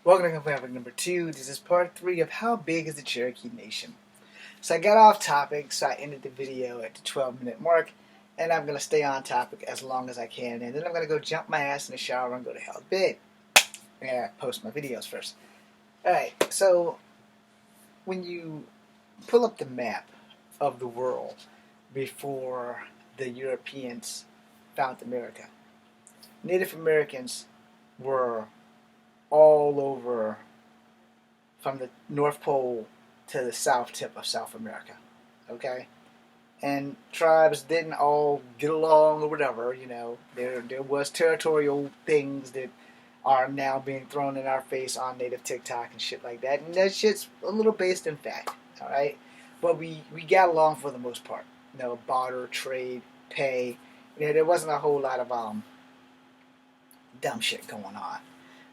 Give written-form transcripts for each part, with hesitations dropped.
Welcome to Conflict number 2. This is part 3 of how big is the Cherokee Nation. So I got off topic, so I ended the video at the 12-minute mark, and I'm going to stay on topic as long as I can, and then I'm going to go jump my ass in the shower and go to hell's bed. Yeah, post my videos first. Alright, so when you pull up the map of the world before the Europeans found America, Native Americans were all over from the North Pole to the south tip of South America, okay? And tribes didn't all get along or whatever, you know. There was territorial things that are now being thrown in our face on native TikTok and shit like that, and that shit's a little based in fact, all right? But we got along for the most part. You know, barter, trade, pay. You know, there wasn't a whole lot of dumb shit going on.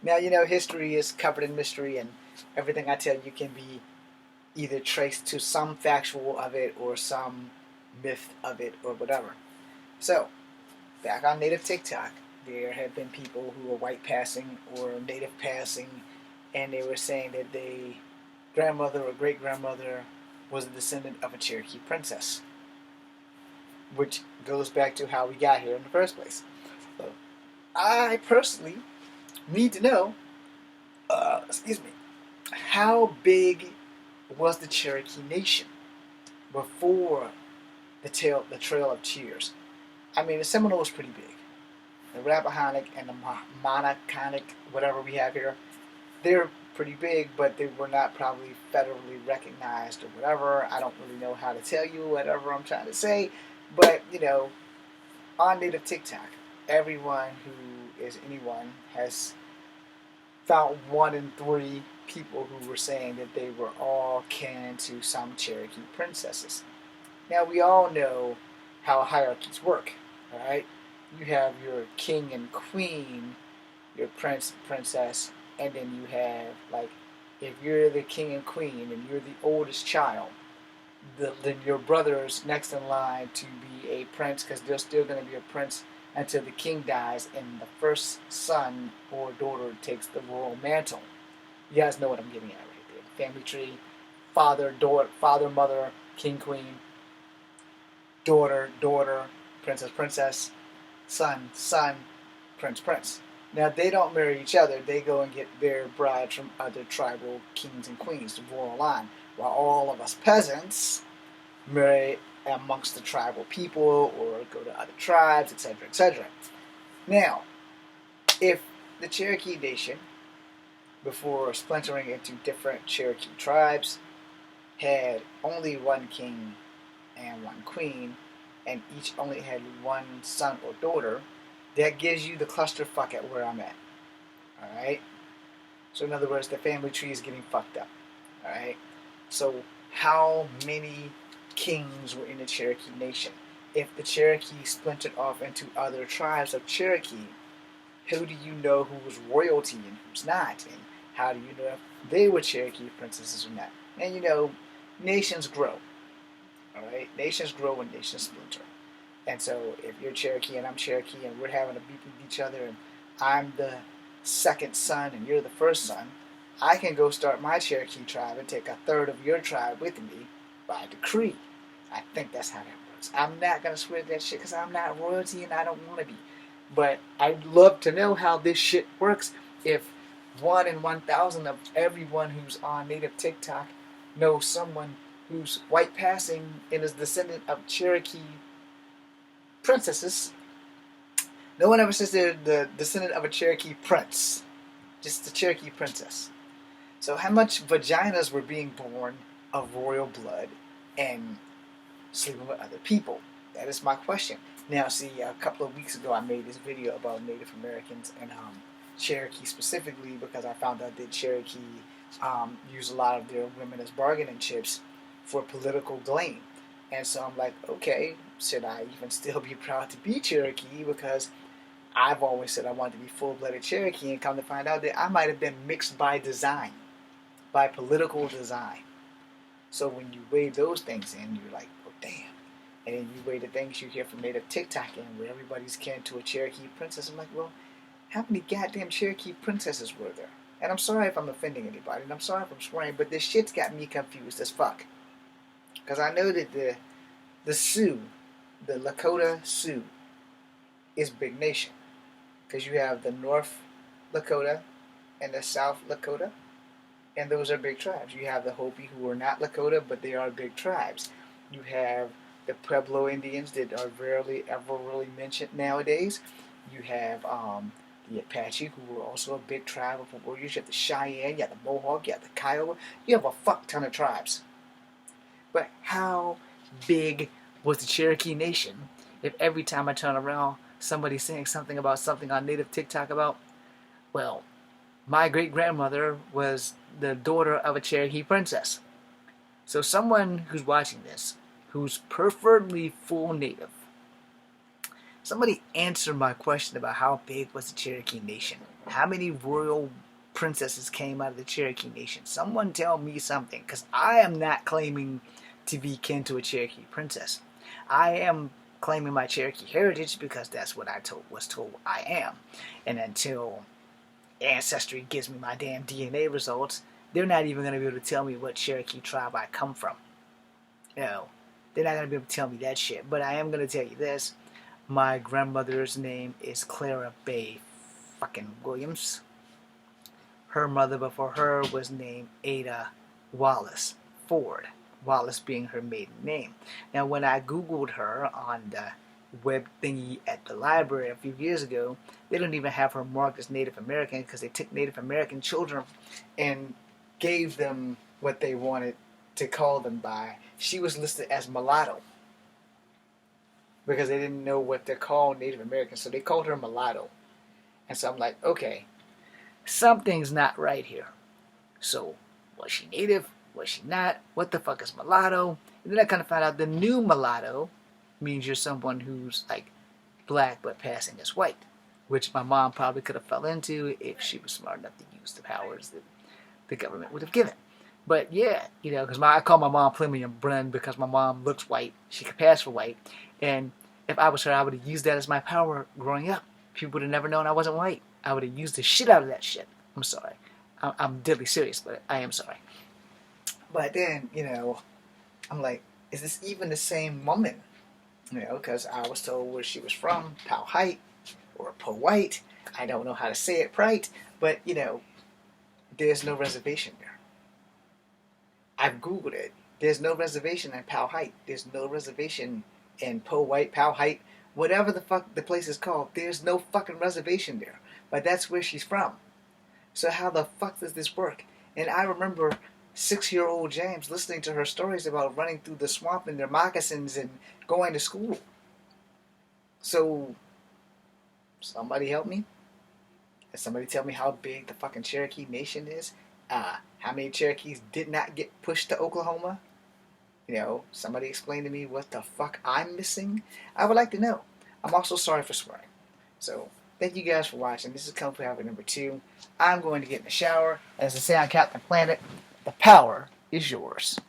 Now, you know, history is covered in mystery, and everything I tell you can be either traced to some factual of it or some myth of it or whatever. So, back on native TikTok, there have been people who were white passing or native passing, and they were saying that their grandmother or great-grandmother was a descendant of a Cherokee princess, which goes back to how we got here in the first place. So, I personally need to know, how big was the Cherokee Nation before the Trail of Tears? I mean, the Seminole was pretty big. The Rappahannock and the Monaconic, whatever we have here, they're pretty big, but they were not probably federally recognized or whatever. I don't really know how to tell you whatever I'm trying to say, but, you know, on native TikTok, everyone who is anyone has found 1 in 3 people who were saying that they were all kin to some Cherokee princesses. Now, we all know how hierarchies work, alright? You have your king and queen, your prince, princess, and then you have, like, if you're the king and queen and you're the oldest child, then your brother's next in line to be a prince, because there's still going to be a prince until the king dies and the first son or daughter takes the royal mantle. You guys know what I'm getting at right there. The family tree, father, daughter, father, mother, king, queen, daughter, daughter, princess, princess, son, son, prince, prince. Now, they don't marry each other. They go and get their brides from other tribal kings and queens, the royal line, while all of us peasants marry amongst the tribal people or go to other tribes, etc., etc. Now, if the Cherokee Nation, before splintering into different Cherokee tribes, had only 1 king and 1 queen, and each only had 1 son or daughter, that gives you the clusterfuck at where I'm at. Alright? So in other words, the family tree is getting fucked up. Alright? So how many kings were in the Cherokee Nation? If the Cherokee splintered off into other tribes of Cherokee, who do you know who was royalty and who's not? And how do you know if they were Cherokee princesses or not? And you know, nations grow. Alright? Nations grow and nations splinter. And so if you're Cherokee and I'm Cherokee and we're having a beef with each other and I'm the second son and you're the first son, I can go start my Cherokee tribe and take a third of your tribe with me by decree. I think that's how that works. I'm not going to swear to that shit because I'm not royalty and I don't want to be. But I'd love to know how this shit works if 1 in 1,000 of everyone who's on native TikTok knows someone who's white passing and is descendant of Cherokee princesses. No one ever says they're the descendant of a Cherokee prince. Just the Cherokee princess. So how much vaginas were being born of royal blood and sleeping with other people? That is my question. Now, see, a couple of weeks ago I made this video about Native Americans and Cherokee specifically because I found out that Cherokee use a lot of their women as bargaining chips for political gain. And so I'm like, okay, should I even still be proud to be Cherokee? Because I've always said I wanted to be full-blooded Cherokee, and come to find out that I might have been mixed by design, by political design. So when you weigh those things in, you're like, oh, damn. And then you weigh the things you hear from native TikTok in, where everybody's kin to a Cherokee princess. I'm like, well, how many goddamn Cherokee princesses were there? And I'm sorry if I'm offending anybody, and I'm sorry if I'm swearing, but this shit's got me confused as fuck. Because I know that the Sioux, the Lakota Sioux, is big nation. Because you have the North Lakota and the South Lakota, and those are big tribes. You have the Hopi, who are not Lakota, but they are big tribes. You have the Pueblo Indians that are rarely ever really mentioned nowadays. You have the Apache, who are also a big tribe of warriors. You have the Cheyenne, you have the Mohawk, you have the Kiowa. You have a fuck ton of tribes. But how big was the Cherokee Nation if every time I turn around, somebody's saying something about something on native TikTok about, well, my great-grandmother was the daughter of a Cherokee princess. So someone who's watching this, who's preferably full native, somebody answer my question about how big was the Cherokee Nation. How many royal princesses came out of the Cherokee Nation? Someone tell me something, because I am not claiming to be kin to a Cherokee princess. I am claiming my Cherokee heritage because that's what I was told I am. And until Ancestry gives me my damn DNA results, they're not even going to be able to tell me what Cherokee tribe I come from. No, they're not going to be able to tell me that shit. But I am going to tell you this. My grandmother's name is Clara Bay fucking Williams. Her mother before her was named Ada Wallace Ford. Wallace being her maiden name. Now, when I Googled her on the web thingy at the library a few years ago, they don't even have her marked as Native American because they took Native American children and gave them what they wanted to call them by. She was listed as mulatto because they didn't know what to call Native Americans, so they called her mulatto. And so I'm like, okay, something's not right here. So, was she Native? Was she not? What the fuck is mulatto? And then I kind of found out the new mulatto means you're someone who's like black but passing as white, which my mom probably could have fell into if she was smart enough to use the powers that the government would have given. But yeah, because I call my mom Plemium Bren because my mom looks white. She could pass for white. And if I was her, I would have used that as my power growing up. People would have never known I wasn't white. I would have used the shit out of that shit. I'm sorry. I'm deadly serious, but I am sorry. But then, I'm like, is this even the same woman? Because I was told where she was from, Powhite, or Powhite. I don't know how to say it right, but, there's no reservation there. I've Googled it. There's no reservation in Powhite. There's no reservation in Powhite, whatever the fuck the place is called. There's no fucking reservation there. But that's where she's from. So how the fuck does this work? And I remember 6-year-old James listening to her stories about running through the swamp in their moccasins and going to school. So, somebody help me? Can somebody tell me how big the fucking Cherokee Nation is? How many Cherokees did not get pushed to Oklahoma? Somebody explain to me what the fuck I'm missing. I would like to know. I'm also sorry for swearing. So, thank you guys for watching. This is Kung Fu Habit number 2. I'm going to get in the shower. As I say on Captain Planet, the power is yours.